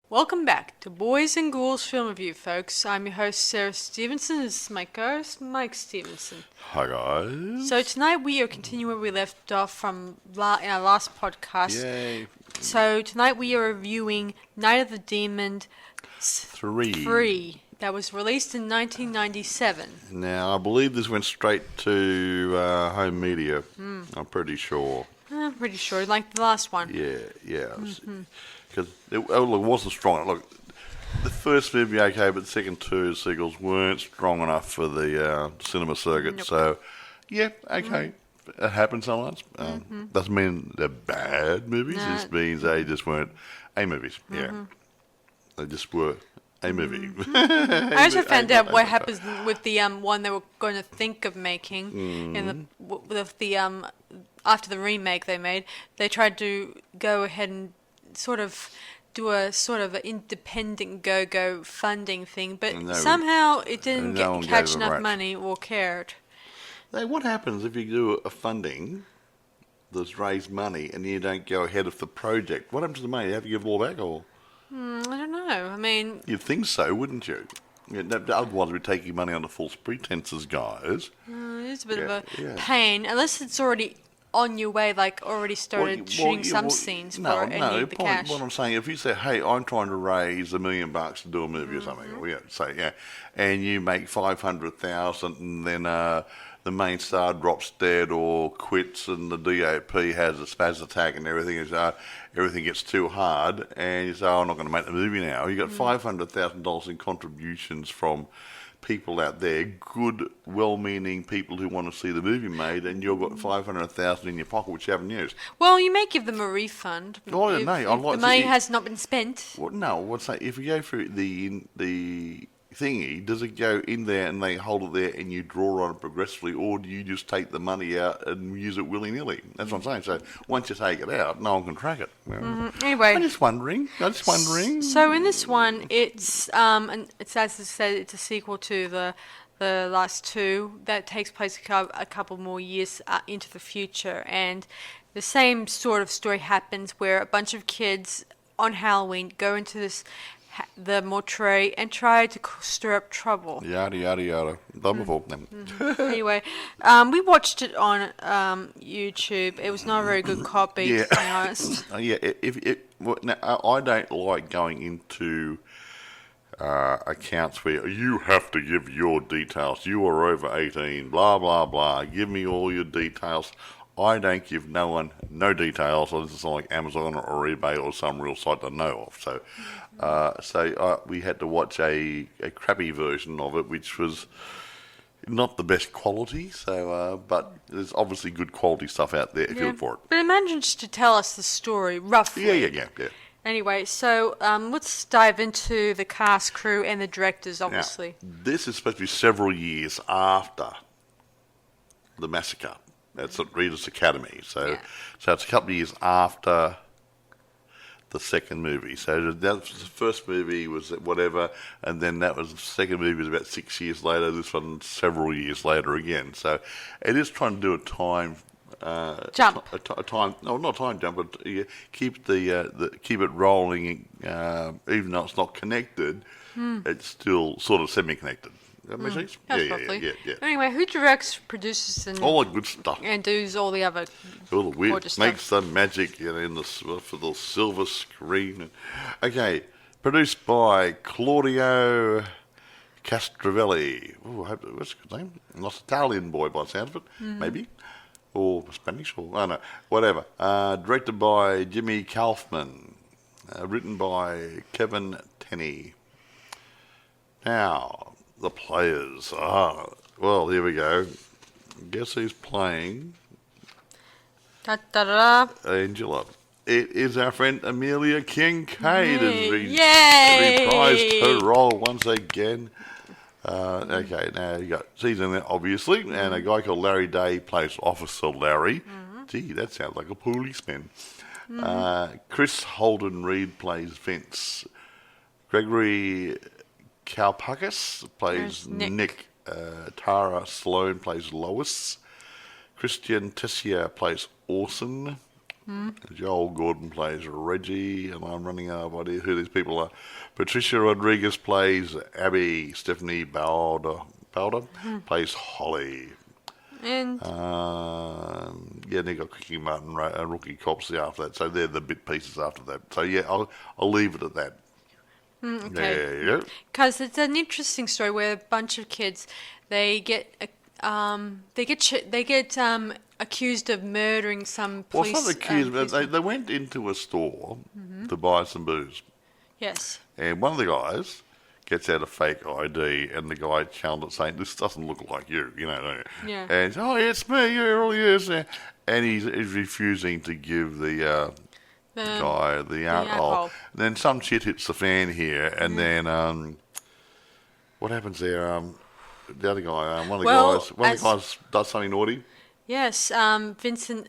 Welcome back to Boys and Ghouls Film Review, folks. I'm your host, Sarah Stephenson. This is my co-host, Mike Stephenson. Hi, guys. So tonight we are continuing where we left off from in our last podcast. Yay. So tonight we are reviewing Night of the Demon 3. That was released in 1997. Now, I believe this went straight to home media. I'm pretty sure. I'm pretty sure, like the last one. Yeah. Because it wasn't strong. Look, the first movie, okay, but the second two sequels weren't strong enough for the cinema circuit. Nope. So, yeah, okay. It happens sometimes. Doesn't mean they're bad movies. No. It means they just weren't A movies. Yeah. They just were a movie. I also found out what happens with the one they were going to think of making in the after the remake they made. They tried to go ahead and sort of do a sort of an independent go funding thing, but somehow it didn't catch enough money or cared. Now, what happens if you do a funding that's raised money and you don't go ahead of the project? What happens to the money? You have to give it all back, or? I don't know. I mean, You'd think so, wouldn't you? Otherwise, we're taking money on the false pretenses, guys. it's a bit of a pain, unless it's already on your way, like already started shooting some scenes for it and need the cash. What I'm saying, if you say, hey, I'm trying to raise $1 million to do a movie or something, and you make 500,000, and then the main star drops dead or quits, and the DOP has a spaz attack, and everything gets too hard, and you say, I'm not going to make the movie now. You got $500,000 in contributions from people out there, good, well-meaning people who want to see the movie made, and you've got $500,000 in your pocket which you haven't used. Well, you may give them a refund. If the money has not been spent. Well, no, what's that? If you go through the thingy, does it go in there and they hold it there and you draw on it progressively, or do you just take the money out and use it willy-nilly? That's what I'm saying. So once you take it out, no one can track it. Anyway, I'm just wondering. So in this one, it's and it's, as I said, it's a sequel to the last two that takes place a couple more years into the future, and the same sort of story happens where a bunch of kids on Halloween go into the mortuary and try to stir up trouble. Yada, yada, yada. Done before. Anyway, we watched it on YouTube. It was not a very good copy, to be honest. Now, I don't like going into accounts where you have to give your details. You are over 18, blah, blah, blah. Give me all your details. I don't give no one no details. So this is not like Amazon or eBay or some real site I know of. So, we had to watch a crappy version of it, which was not the best quality. So, but there's obviously good quality stuff out there if you look for it. But it manages to tell us the story roughly. Yeah. Anyway, so let's dive into the cast, crew, and the directors, obviously. Now, this is supposed to be several years after the massacre. That's at Reader's Academy. So it's a couple of years after the second movie. So that was the first movie was whatever, and then that was the second movie was about 6 years later. This one several years later again. So it is trying to do a time jump. Not time jump, but keep keep it rolling. Even though it's not connected, it's still sort of semi-connected. That makes sense? Yeah. Anyway, who directs, produces, and all the good stuff, and does all the other all the weird gorgeous makes stuff. the magic, for the silver screen. Okay, produced by Claudio Castrovelli. Oh, I hope what's his name? Not Italian boy by the sound of it, maybe, or Spanish, or I don't know, whatever. Directed by Jimmy Kaufman. Written by Kevin Tenney. Now, the players. Well, here we go. Guess who's playing Angela? It is our friend Amelia Kincaid. Yay! Reprised her role once again. Okay, now you got she's in there, obviously, and a guy called Larry Day plays Officer Larry. Gee, that sounds like a policeman. Chris Holden-Ried plays Vince. Gregory Kalpakis plays Nick. Tara Sloan plays Lois. Christian Tessier plays Orson. Joel Gordon plays Reggie, and I'm running out of idea who these people are. Patricia Rodriguez plays Abby. Stephanie Bowder plays Holly. And They got Cookie Martin, Rookie Cops after that. So they're the bit pieces after that. So yeah, I'll leave it at that. okay. Yeah. Because it's an interesting story where a bunch of kids they get accused of murdering some Well, police. some of the kids, policemen. they went into a store to buy some booze. Yes. And one of the guys gets out a fake ID, and the guy challenged it, saying, "This doesn't look like you," don't you? Yeah. And he's, "Oh, yeah, it's me, yeah, it really is." And he's refusing to give the guy the alcohol. alcohol. And then some shit hits the fan here, and then what happens there? The other guy, one of the guys does something naughty. Yes. Vincent.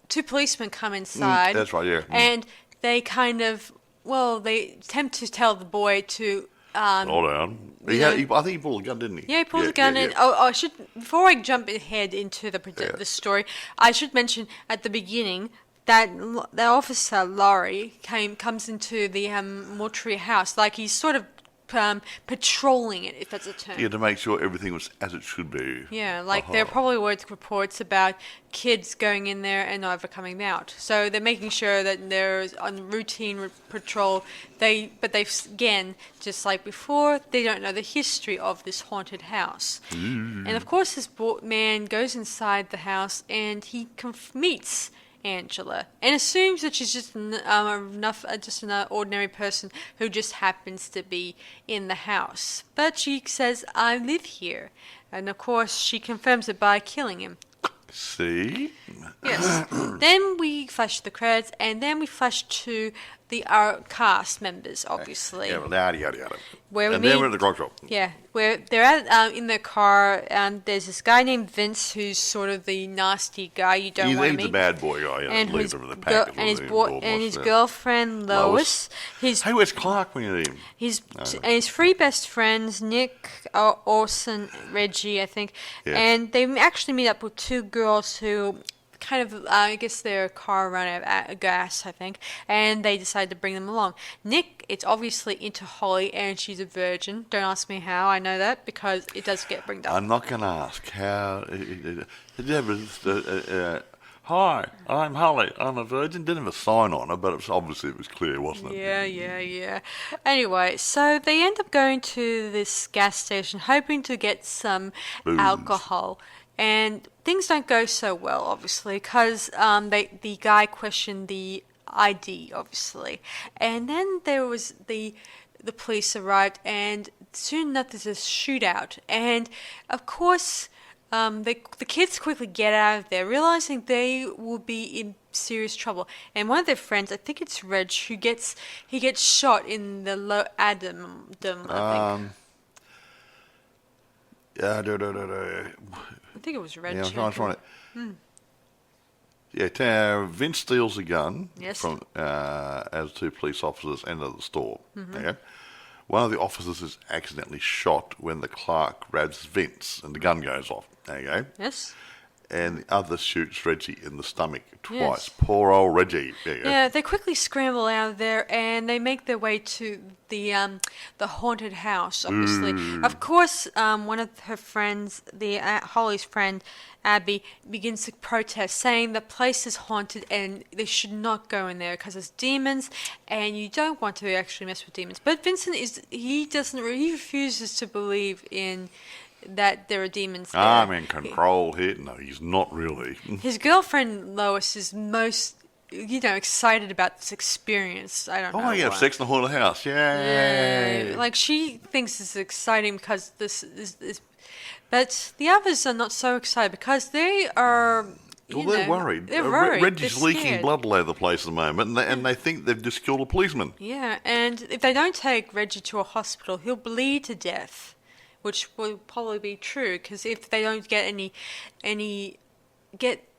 Two policemen come inside. That's right. Yeah. And they kind of they attempt to tell the boy to. Hold on. I think he pulled a gun, didn't he? Yeah, he pulled a gun in. Oh, before I jump ahead into the story, I should mention at the beginning that the officer Laurie comes into the mortuary house, like he's sort of patrolling it, if that's a term. Yeah, to make sure everything was as it should be. Yeah, like there probably were reports about kids going in there and never coming out. So they're making sure that there's on routine patrol. But again, just like before, they don't know the history of this haunted house. And of course, this man goes inside the house and he meets Angela and assumes that she's just just an ordinary person who just happens to be in the house. But she says, "I live here," and of course she confirms it by killing him. See? Yes. Then we flash the credits, and then we flash to our cast members, obviously. Yeah, yada, yada, yada. Where and then we're at the grog shop. Yeah, where they're at in their car, and there's this guy named Vince who's sort of the nasty guy you don't want to meet. He's a bad boy guy, and leader of the pack. His girlfriend Lois. Hey, where's Clark when you need him? And his three best friends, Nick, Orson, Reggie, I think, and they actually meet up with two girls who kind of, I guess their car ran out of gas, I think, and they decided to bring them along. Nick, it's obviously into Holly, and she's a virgin. Don't ask me how I know that, because it does get brought up. I'm not going to ask how. Hi, I'm Holly. I'm a virgin. Didn't have a sign on it, but it was clear, wasn't it? Yeah. Anyway, so they end up going to this gas station, hoping to get some alcohol. And things don't go so well, obviously, because the guy questioned the ID, obviously. And then there was the police arrived, and soon enough there's a shootout. And, of course, the kids quickly get out of there, realizing they will be in serious trouble. And one of their friends, I think it's Reg, he gets shot in the low abdomen, I think. I think it was Reg. Yeah, I'm trying to. Yeah, Vince steals a gun from as two police officers enter the store. Okay? One of the officers is accidentally shot when the clerk grabs Vince and the gun goes off. There you go. Yes. And the other shoots Reggie in the stomach twice. Yes. Poor old Reggie. There you go. Yeah, they quickly scramble out of there, and they make their way to the haunted house, obviously. Of course, one of her friends, Holly's friend, Abby, begins to protest, saying the place is haunted and they should not go in there because there's demons, and you don't want to actually mess with demons. But Vincent he refuses to believe in that there are demons there. I'm in control here. No, he's not really. His girlfriend Lois is most, excited about this experience. I don't know. Oh, you have sex in the haunted house. Yay. Yeah. Like, she thinks it's exciting because this is. But the others are not so excited because they are. They're worried. They're worried. Reggie's leaking blood all over the place at the moment, and they think they've just killed a policeman. Yeah, and if they don't take Reggie to a hospital, he'll bleed to death. Which will probably be true, because if they don't get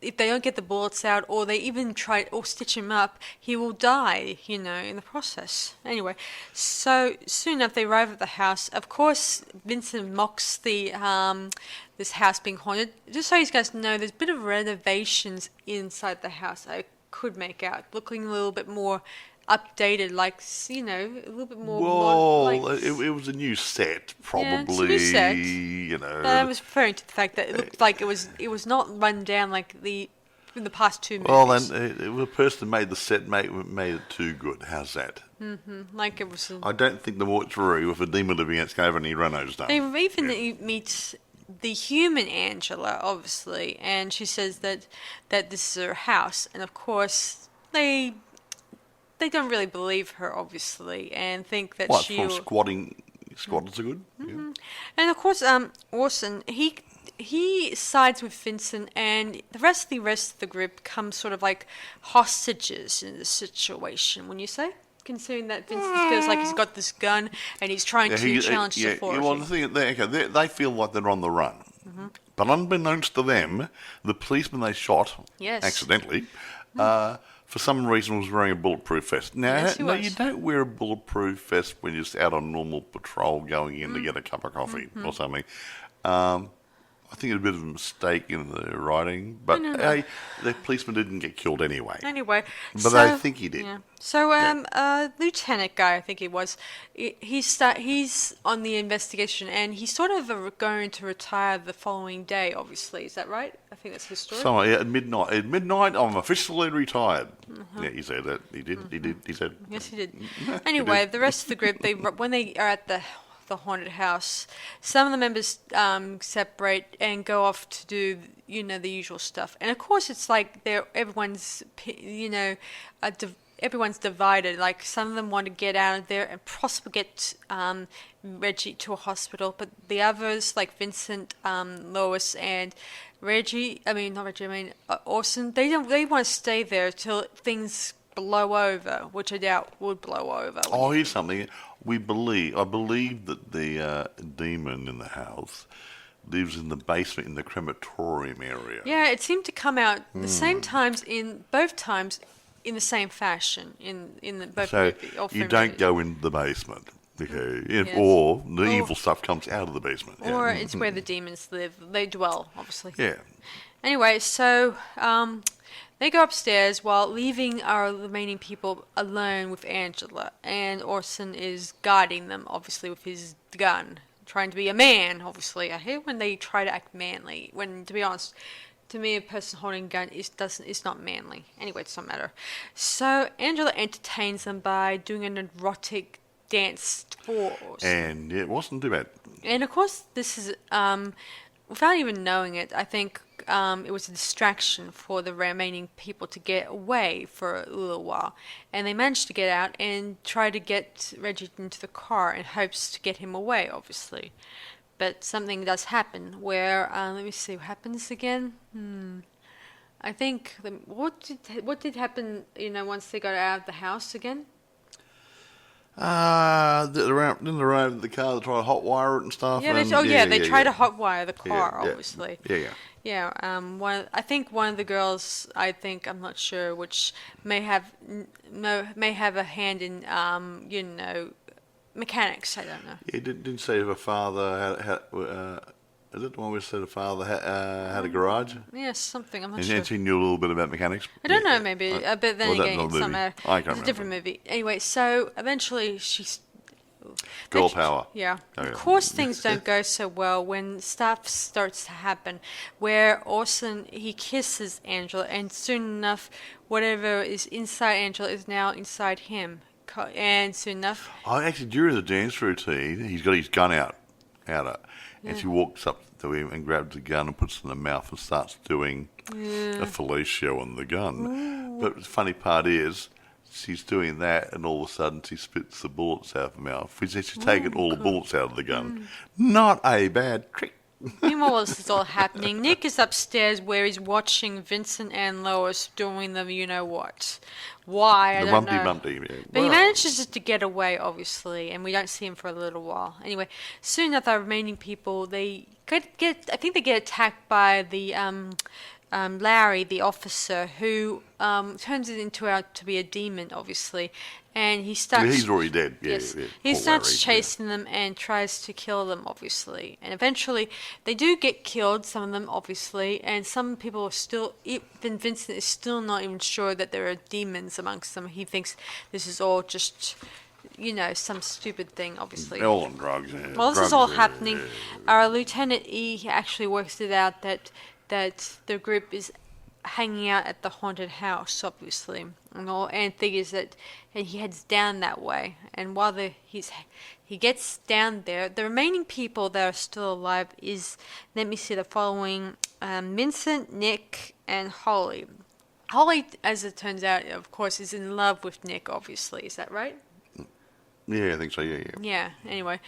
if they don't get the bullets out, or they even try or stitch him up, he will die, in the process. Anyway, so soon enough they arrive at the house. Of course, Vincent mocks the this house being haunted. Just so you guys know, there's a bit of renovations inside the house. could make out, looking a little bit more updated, like, you know, a little bit more Well, like, it was a new set, probably. yeah, it's a new set. You know. But I was referring to the fact that it looked like it was not run down like in the past two movies. Well, then the person who made the set made it too good. How's that? Like it was. I don't think the mortuary with a demon living in it's going to have any renos done. They even meet the human Angela, obviously, and she says that this is her house, and of course they don't really believe her, obviously, and think that What, from squatters are good? Yeah. And of course, Orson, he sides with Vincent, and the rest of the group become sort of like hostages in this situation. Wouldn't you say? Considering that Vincent feels like he's got this gun and he's trying to challenge the authority. Well, the thing they feel like they're on the run, but unbeknownst to them, the policeman they shot accidentally. For some reason, was wearing a bulletproof vest. Now, you don't wear a bulletproof vest when you're just out on normal patrol going in to get a cup of coffee or something. I think it's a bit of a mistake in the writing, but hey, the policeman didn't get killed anyway. But I think he did. Yeah. So, lieutenant guy, I think he was, he's on the investigation, and he's sort of going to retire the following day. Obviously, is that right? I think that's his story. So at midnight. At midnight, I'm officially retired. Yeah, he said that. He did. He said. Yes, he did. Anyway, the rest of the group, when they are at the haunted house, some of the members separate and go off to do the usual stuff, and of course it's like everyone's divided. Like, some of them want to get out of there and possibly get Reggie to a hospital, but the others, like Vincent, Lois, and Orson, they want to stay there till things blow over, which I doubt would blow over. Oh, here's something. I believe that the demon in the house lives in the basement in the crematorium area. Yeah, it seemed to come out the same times both times in the same fashion in the both. So you don't go in the basement, or the evil stuff comes out of the basement. Or it's where the demons live. They dwell, obviously. Yeah. Anyway, so they go upstairs while leaving our remaining people alone with Angela, and Orson is guiding them, obviously, with his gun, trying to be a man, obviously. I hate when they try to act manly, when, to be honest, to me, a person holding a gun is not manly. Anyway, it doesn't matter. So Angela entertains them by doing an erotic dance for Orson. And it wasn't too bad. And, of course, this is, without even knowing it, I think it was a distraction for the remaining people to get away for a little while. And they managed to get out and try to get Reggie into the car in hopes to get him away, obviously. But something does happen where, let me see, what happens again? I think, what did happen, once they got out of the house again? In the road of the car, they try to hotwire it and stuff. Yeah, they try to hotwire the car, obviously. Yeah. Yeah, I think one of the girls, I'm not sure, which may have a hand in, mechanics. I don't know. It didn't say if a father had is it the one where said a father had a garage? Yes, something. I'm not and sure. And she knew a little bit about mechanics. I don't know, maybe, but then again, it's not matter. I can't remember. It's a different movie. Anyway, so eventually she's. Girl power. Yeah. Of course, things don't go so well when stuff starts to happen, where Orson, he kisses Angela, and soon enough, whatever is inside Angela is now inside him, and soon enough. Oh, actually, during the dance routine, he's got his gun out, and she walks up to him and grabs the gun and puts it in the mouth and starts doing a fellatio on the gun. Ooh. But the funny part is, she's doing that, and all of a sudden she spits the bullets out of her mouth. She's taken all the bullets out of the gun. Not a bad trick. Meanwhile, while this is all happening, Nick is upstairs where he's watching Vincent and Lois doing the you-know-what. Why, I don't know. Bumpy, yeah. But he manages just to get away, obviously, and we don't see him for a little while. Anyway, soon enough, our remaining people, they get attacked by the Larry, the officer, who turns it into out to be a demon, obviously, and he starts. Well, he's already dead. Yes, Yeah. he Poor starts Larry, chasing them and tries to kill them, obviously, and eventually they do get killed. Some of them, obviously, and some people are still. Even Vincent is still not even sure that there are demons amongst them. He thinks this is all just. Some stupid thing, obviously. All on drugs. Yeah. While this is all happening, our Lieutenant E actually works it out that the group is hanging out at the haunted house, obviously, and figures that, and he heads down that way. And while he gets down there, the remaining people that are still alive is, let me see, the following: Vincent, Nick, and Holly. Holly, as it turns out, of course, is in love with Nick. Obviously, is that right? Yeah, I think so. Yeah. Yeah. Anyway,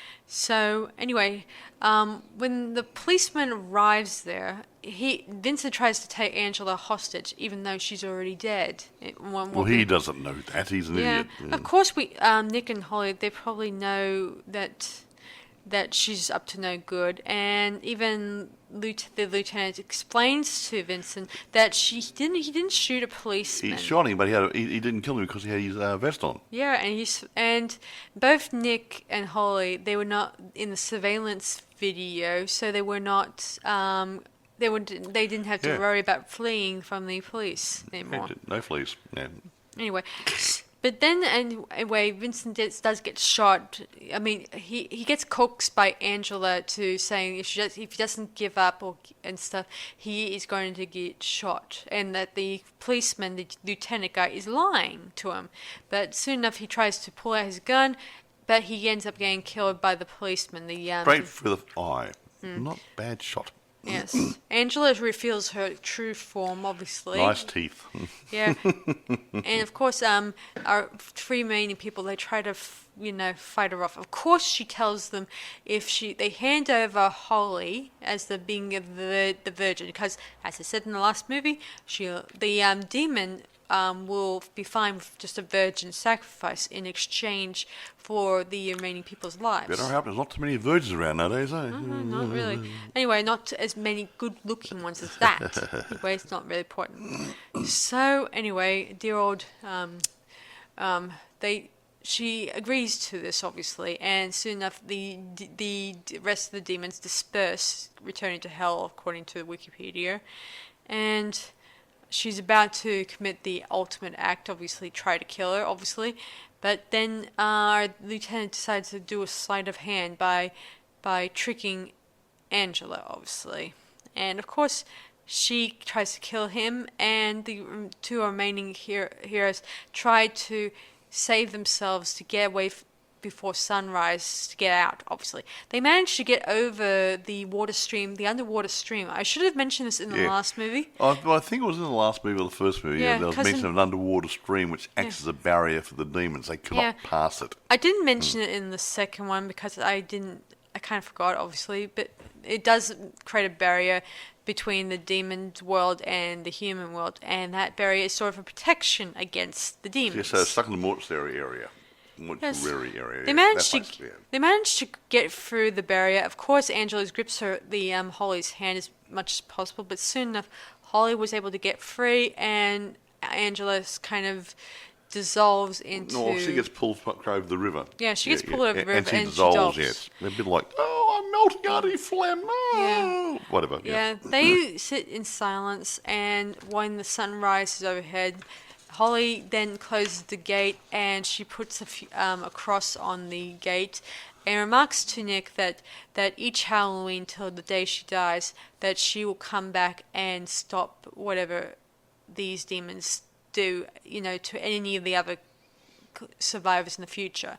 when the policeman arrives there, Vincent tries to take Angela hostage, even though she's already dead. Well, he doesn't know that. He's an idiot. Yeah. Of course, Nick and Holly, they probably know that she's up to no good, and even the lieutenant explains to Vincent that he didn't shoot a policeman. He shot him, but he didn't kill him because he had his vest on. Yeah, and both Nick and Holly, they were not in the surveillance video, so they were not. They didn't have to worry about fleeing from the police anymore. No police. Yeah. Anyway. But then, anyway, Vincent does get shot. I mean, he gets coaxed by Angela to saying if he doesn't give up and stuff, he is going to get shot. And that the policeman, the lieutenant guy, is lying to him. But soon enough, he tries to pull out his gun, but he ends up getting killed by the policeman. Straight for the eye. Not bad shot. Yes. Angela reveals her true form, obviously. Nice teeth. Yeah. And of course, our three remaining people, they try to, fight her off. Of course, she tells them they hand over Holly as being the virgin, because, as I said in the last movie, the demon will be fine with just a virgin sacrifice in exchange for the remaining people's lives. Better hope there's not too many virgins around nowadays, eh? Not really. Anyway, not as many good-looking ones as that. Anyway, it's not really important. So, anyway, dear old, she agrees to this, obviously, and soon enough, the rest of the demons disperse, returning to hell, according to Wikipedia, and she's about to commit the ultimate act, obviously, try to kill her, obviously. But then our lieutenant decides to do a sleight of hand by tricking Angela, obviously. And, of course, she tries to kill him, and the two remaining heroes try to save themselves to get away before sunrise to get out, obviously. They managed to get over the underwater stream. I should have mentioned this in the last movie. I think it was in the last movie or the first movie. Yeah, there was mention of an underwater stream which acts as a barrier for the demons. They cannot pass it. I didn't mention it in the second one because I kind of forgot, obviously, but it does create a barrier between the demon world and the human world, and that barrier is sort of a protection against the demons. Yeah, so it's stuck in the mortuary area. Yes. Area. They managed to get through the barrier. Of course, Angela grips Holly's hand as much as possible, but soon enough, Holly was able to get free, and Angela's kind of dissolves into. No, she gets pulled over the river. Yeah, she gets pulled over the river, and she dissolves. Yes, they're a bit like, I'm melting out of phlegm. Whatever. Yeah, they sit in silence, and when the sun rises overhead, Holly then closes the gate, and she puts a cross on the gate and remarks to Nick that each Halloween till the day she dies, that she will come back and stop whatever these demons do, to any of the other survivors in the future.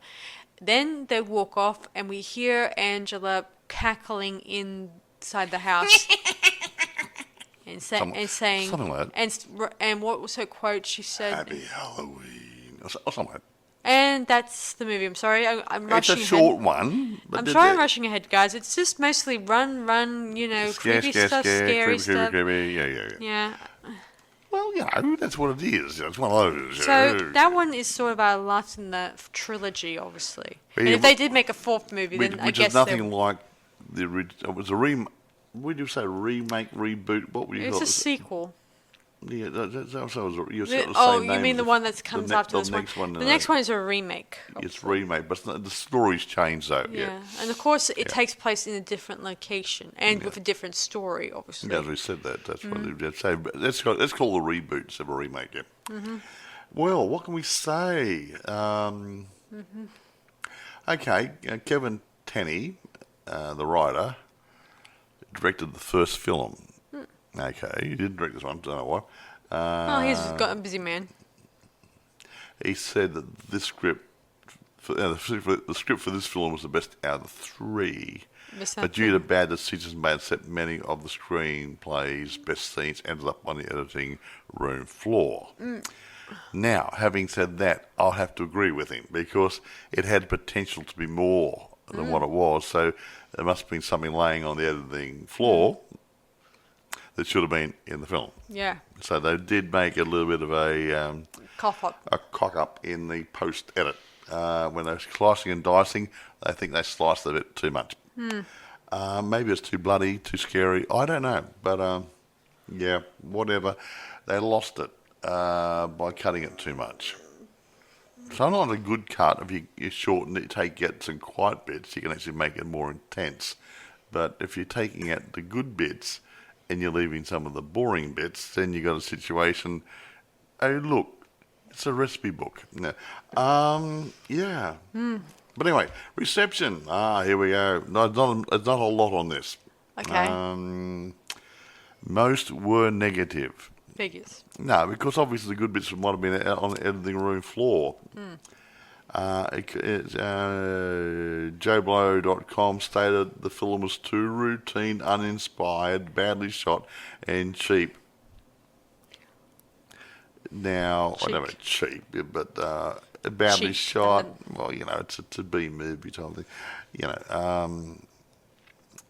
Then they walk off, and we hear Angela cackling inside the house. And saying something like that. And what was her quote? She said, "Happy Halloween," or something like that. And that's the movie. I'm sorry, I'm rushing ahead. It's a short one. I'm sorry I'm rushing ahead, guys. It's just mostly run, creepy stuff, scary stuff. Yeah. Well, that's what it is. It's one of those. So that one is sort of our last in the trilogy, obviously. And if they did make a fourth movie, then I guess which is nothing like it was a would you say remake, reboot? What would you call it? It's a sequel. Yeah, that's also you're sort of Oh, same you name mean as the one that comes after this one? next one? The next one is a remake. It's remake, but the story's changed though. Yeah, and of course it takes place in a different location and with a different story, obviously. Yeah, as we said that. That's what they'd say. But let's call the reboot instead of a remake. Yeah. Mm-hmm. Well, what can we say? Okay, Kevin Tenney, the writer, directed the first film. Okay, he did direct this one. Don't know why. He's got a busy man. He said that this script, the script for this film was the best out of the three. But due to bad decisions made, set many of the screenplay's best scenes ended up on the editing room floor. Now, having said that, I'll have to agree with him because it had potential to be more than what it was. So there must have been something laying on the editing floor that should have been in the film. Yeah. So they did make a little bit of a cock up in the post edit when they were slicing and dicing. They think they sliced a bit too much. Maybe it's too bloody, too scary. I don't know, but yeah, whatever. They lost it by cutting it too much. So not a good cut. If you shorten it, get some quiet bits, you can actually make it more intense. But if you're taking out the good bits and you're leaving some of the boring bits, then you got a situation. Oh, look, it's a recipe book. Yeah. But anyway, reception. Here we go. No, it's not a lot on this. Okay. Most were negative. Figures. No, because obviously the good bits might have been on the editing room floor. JoeBlow.com stated the film was too routine, uninspired, badly shot, and cheap. Now, I don't know cheap, but badly cheap. shot. Well, it's a B movie type of thing.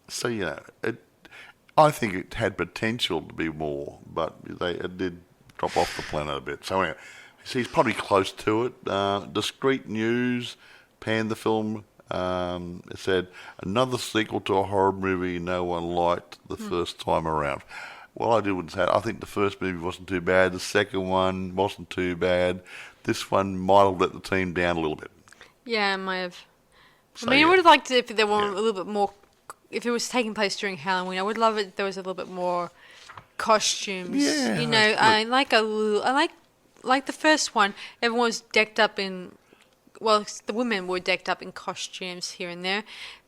So I think it had potential to be more, but it did drop off the planet a bit. So anyway, he's probably close to it. Discreet News panned the film. It said, another sequel to a horror movie no one liked the first time around. Well, I wouldn't say it. I think the first movie wasn't too bad. The second one wasn't too bad. This one might have let the team down a little bit. Yeah, it might have. So, I mean, I would have liked it if there were a little bit more. If it was taking place during Halloween, I would love it if there was a little bit more costumes. Yeah, I like the first one. Everyone was decked up in. Well, the women were decked up in costumes here and there,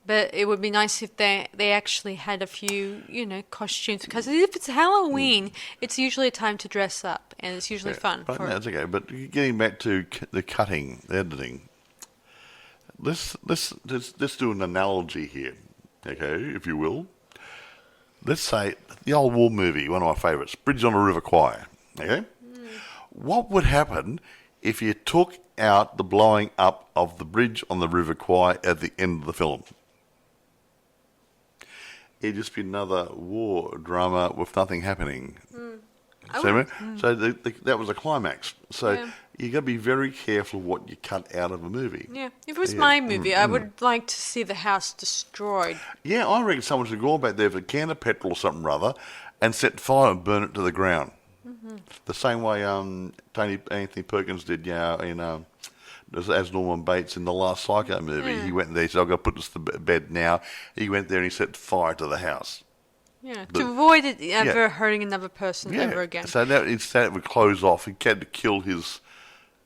but it would be nice if they actually had a few, costumes, because if it's Halloween, it's usually a time to dress up, and it's usually fun. But that's okay. But getting back to the cutting, the editing, let's do an analogy here, okay, if you will. Let's say the old war movie, one of my favourites, Bridge on the River Kwai, okay? What would happen if you took out the blowing up of the bridge on the River Kwai at the end of the film? It'd just be another war drama with nothing happening. So that was a climax. So you got to be very careful what you cut out of a movie. Yeah, if it was my movie, I would like to see the house destroyed. Yeah, I reckon someone should go back there with a can of petrol or something or other and set fire and burn it to the ground. The same way Anthony Perkins did, as Norman Bates in the last Psycho movie. He went there, he said, I've got to put this to bed now. He went there and he set fire to the house. Yeah, to avoid it ever hurting another person ever again. So now instead it would close off. He had to kill his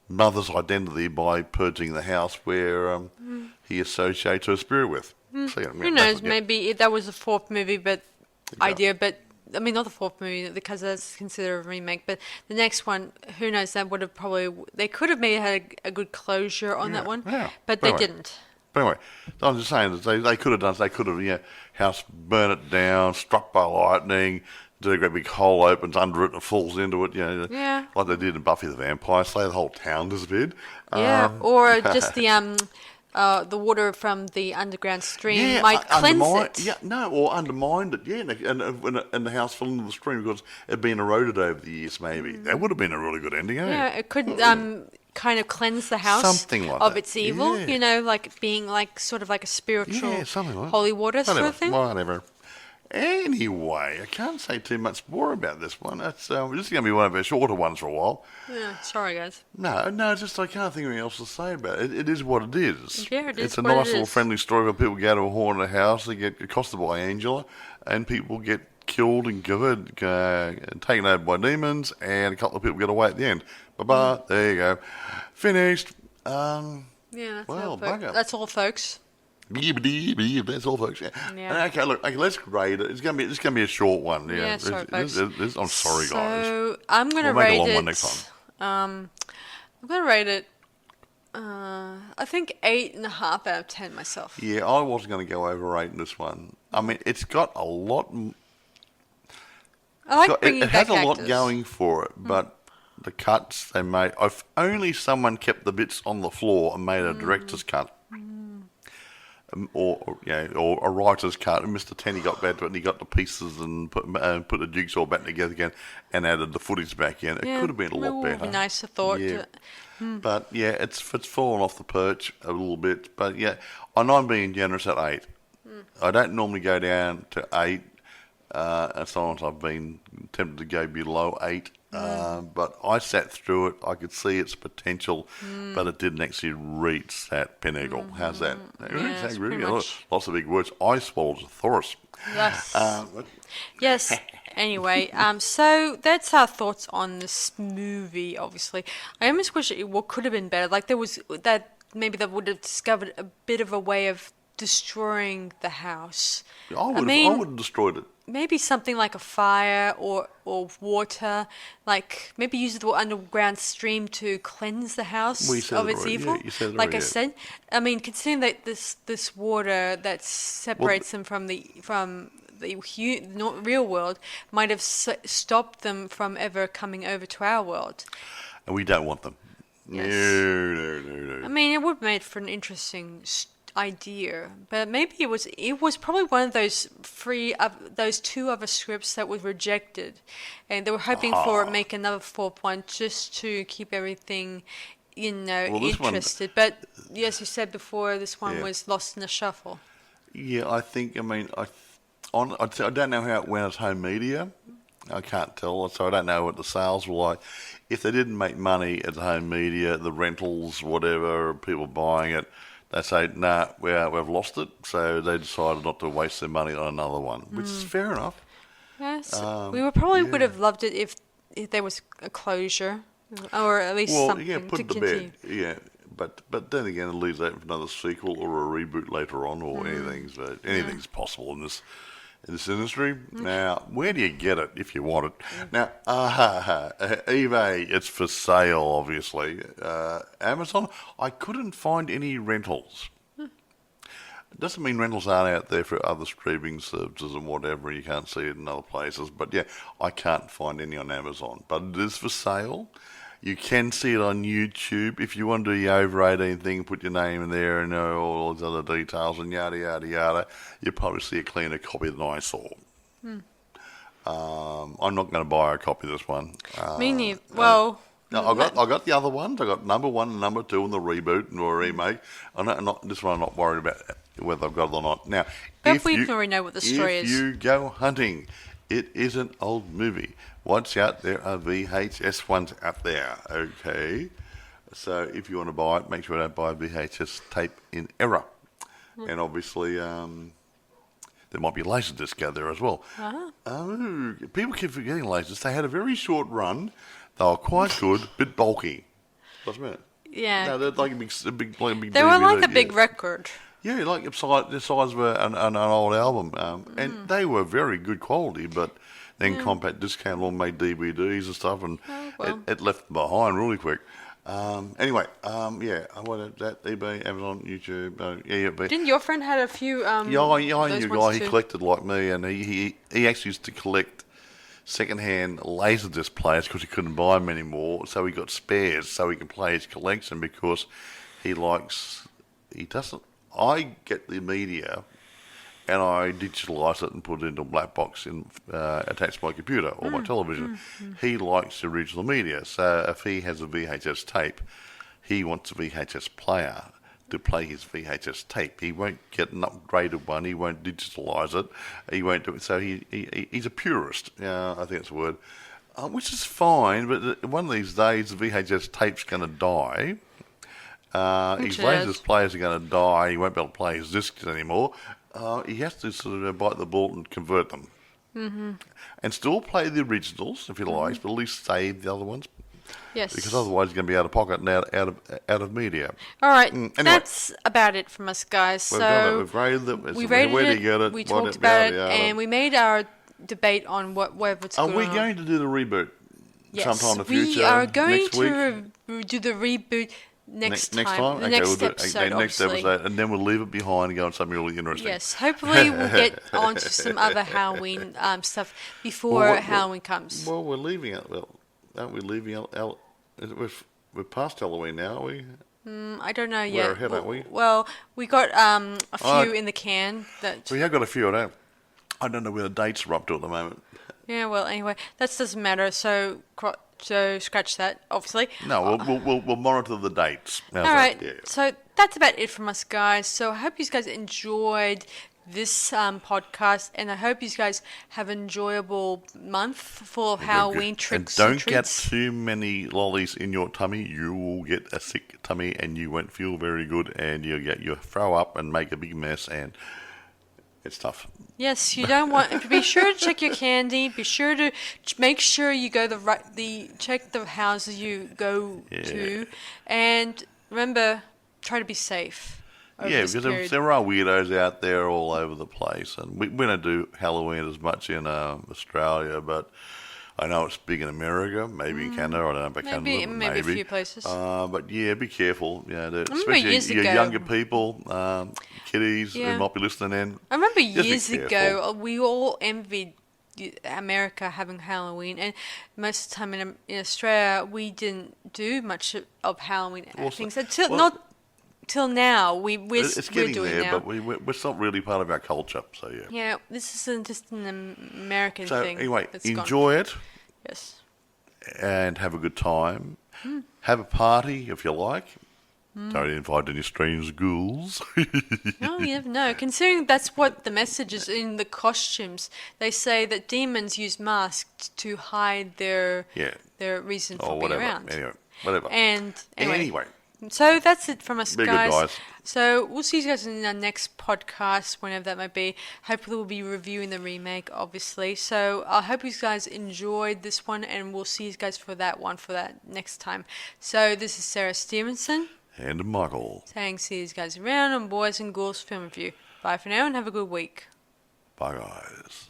mother's identity by purging the house where he associates her spirit with. So, who knows, maybe that was the fourth movie idea, but I mean, not the fourth movie because that's considered a remake, but the next one, who knows, that would have they could have maybe had a good closure on that one, but they didn't. But anyway, I'm just saying that they could have house burn it down, struck by lightning, do a great big hole opens under it and falls into it, like they did in Buffy the Vampire Slayer, the whole town disappeared. Or just the water from the underground stream might cleanse it. Yeah, or undermined it, and the house fell into the stream because it had been eroded over the years, maybe. That would have been a really good ending, Yeah, it could kind of cleanse the house something like of that. Its evil, like being like sort of like a spiritual something like holy water sort of thing. Whatever. Anyway, I can't say too much more about this one. This is going to be one of our shorter ones for a while. Yeah, sorry, guys. No, just I can't think of anything else to say about it. It is what it is. Yeah, it is It's a what it nice little is. friendly story where people go to a haunted house, they get accosted by Angela, and people get killed and taken over by demons, and a couple of people get away at the end. Bye-bye, there you go. Finished. Yeah, that's Well, all, bugger. that's all, folks. That's all, folks. Yeah. Yeah. Okay, look, let's grade it. It's gonna be a short one. Yeah, sorry, folks. I'm sorry, guys. So I'm gonna We'll make rate a long it. one next time. I'm gonna rate it. I think 8.5 out of 10 myself. Yeah, I wasn't going to go over 8 in this one. I mean, it's got a lot. I like bringing It back has a lot actors. going for it, but the cuts they made. If only someone kept the bits on the floor and made a director's cut. Or a writer's cut, and Mr. Tenney got back to it, and he got the pieces and put the jigsaw back together again, and added the footage back in. It could have been a lot better. Be nicer thought. Yeah. But yeah, it's fallen off the perch a little bit. But yeah, and I'm being generous at 8. I don't normally go down to 8. And sometimes I've been tempted to go below 8. But I sat through it. I could see its potential, but it didn't actually reach that pinnacle. How's that? Yeah, it's pretty much. Lots of big words. I swallowed a Thoris. Yes. Yes. Anyway, so that's our thoughts on this movie. Obviously, I almost wish it could have been better. Like maybe they would have discovered a bit of a way of destroying the house. I would have destroyed it. Maybe something like a fire or water, like maybe use the underground stream to cleanse the house Well, you said of it its right. evil. Yeah, you said it like right, I yeah. said, I mean, considering that this water that separates them from the real world might have stopped them from ever coming over to our world. And we don't want them. Yes. No. I mean, it would have made for an interesting idea, but maybe it was probably one of those those 2 other scripts that was rejected, and they were hoping for make another 4th one just to keep everything interested. But yes, you said before this one was lost in the shuffle. Yeah, I think. I mean, I don't know how it went as home media. I can't tell, so I don't know what the sales were like. If they didn't make money at home media, the rentals, whatever, people buying it, they say, nah, we've lost it. So they decided not to waste their money on another one, which is fair enough. Yes, we would have loved it if there was a closure, or at least something put to it to continue. bed. Yeah, but then again, it leaves open for another sequel or a reboot later on, or anything's possible in this industry. Now, where do you get it if you want it? Now, eBay, it's for sale, obviously. Amazon, I couldn't find any rentals. It doesn't mean rentals aren't out there for other streaming services and whatever. You can't see it in other places. But yeah, I can't find any on Amazon. But it is for sale. You can see it on YouTube. If you want to do the over 18 thing, put your name in there and all those other details and yada, yada, yada, you'll probably see a cleaner copy than I saw. I'm not going to buy a copy of this one. Me neither. Well, No, I got the other ones. I got number 1 and number 2 in the reboot or remake. This one I'm not worried about whether I've got it or not. Now, but we already know what the story if is. you go hunting, it is an old movie. Watch out, there are VHS ones out there, okay? So if you want to buy it, make sure you don't buy a VHS tape in error. And obviously, there might be a Laserdisc out there as well. People keep forgetting Laserdiscs. They had a very short run. They were quite good, bit bulky. What's a minute? Yeah. No, they're like a big They were DVD, like a big record. Yeah, like the size of an old album. And they were very good quality, but then compact disc came along, made DVDs and stuff, and it left them behind really quick. Anyway, I wanted that eBay, Amazon, YouTube. Didn't your friend had a few? I knew a guy. He too? collected like me, and he actually used to collect second-hand Laserdisc players because he couldn't buy them anymore. So he got spares so he can play his collection because he doesn't. I get the media and I digitalise it and put it into a black box attached to my computer or my television. He likes the original media, so if he has a VHS tape, he wants a VHS player to play his VHS tape. He won't get an upgraded one. He won't digitalise it. He won't do it. So he's a purist. I think that's the word. Which is fine, but one of these days the VHS tape's going to die. His Laserdisc players are going to die. He won't be able to play his discs anymore. He has to sort of bite the bullet and convert them. Mm-hmm. And still play the originals, if he likes, but at least save the other ones. Yes. Because otherwise he's going to be out of pocket and out of media. All right. Anyway, that's about it from us, guys. We've so done it. We've rated it. We rated where it. Do you get it? We talked about it, and we made our debate on what's going on. Are we going to do the reboot sometime in the future? We are going next to do the reboot next time. The next episode, and then we'll leave it behind and go on something really interesting. Yes, hopefully we'll get onto some other Halloween stuff before Halloween comes. Well, we're leaving it. Well, aren't we leaving it? We're past Halloween now, are we? I don't know yet. We're ahead, aren't we? Well, we got a few in the can. We have got a few. I don't know where the dates are up to at the moment. Yeah, well, anyway, that doesn't matter. So scratch that, obviously. No, we'll monitor the dates. All right. Yeah. So that's about it from us, guys. So I hope you guys enjoyed this podcast, and I hope you guys have an enjoyable month full of Halloween tricks and treats. And don't get too many lollies in your tummy. You will get a sick tummy, and you won't feel very good, and you'll throw up and make a big mess, and it's tough. Yes, you don't want. Be sure to check your candy. Be sure to make sure you go check the houses you go to, and remember, try to be safe. Because there are weirdos out there all over the place, and we don't do Halloween as much in Australia, but I know it's big in America, maybe in Canada. I don't know about Canada, maybe a few places. But yeah, be careful. Especially your younger people, kiddies who might be listening in. I remember years ago, we all envied America having Halloween, and most of the time in Australia, we didn't do much of Halloween things till now. We're getting doing there, now. but we're not really part of our culture. So yeah. Yeah, this isn't just an American thing. So anyway, enjoy it. Yes. And have a good time. Have a party if you like. Don't invite any strange ghouls. No, you never know. Considering that's what the message is in the costumes, they say that demons use masks to hide their reason for being around. Anyway, whatever. And anyway. So that's it from us, guys. Good, guys. So we'll see you guys in our next podcast, whenever that might be. Hopefully we'll be reviewing the remake, obviously. So I hope you guys enjoyed this one, and we'll see you guys for that next time. So this is Sarah Stephenson. And Michael. Saying see you guys around on Boys and Ghouls Film Review. Bye for now and have a good week. Bye, guys.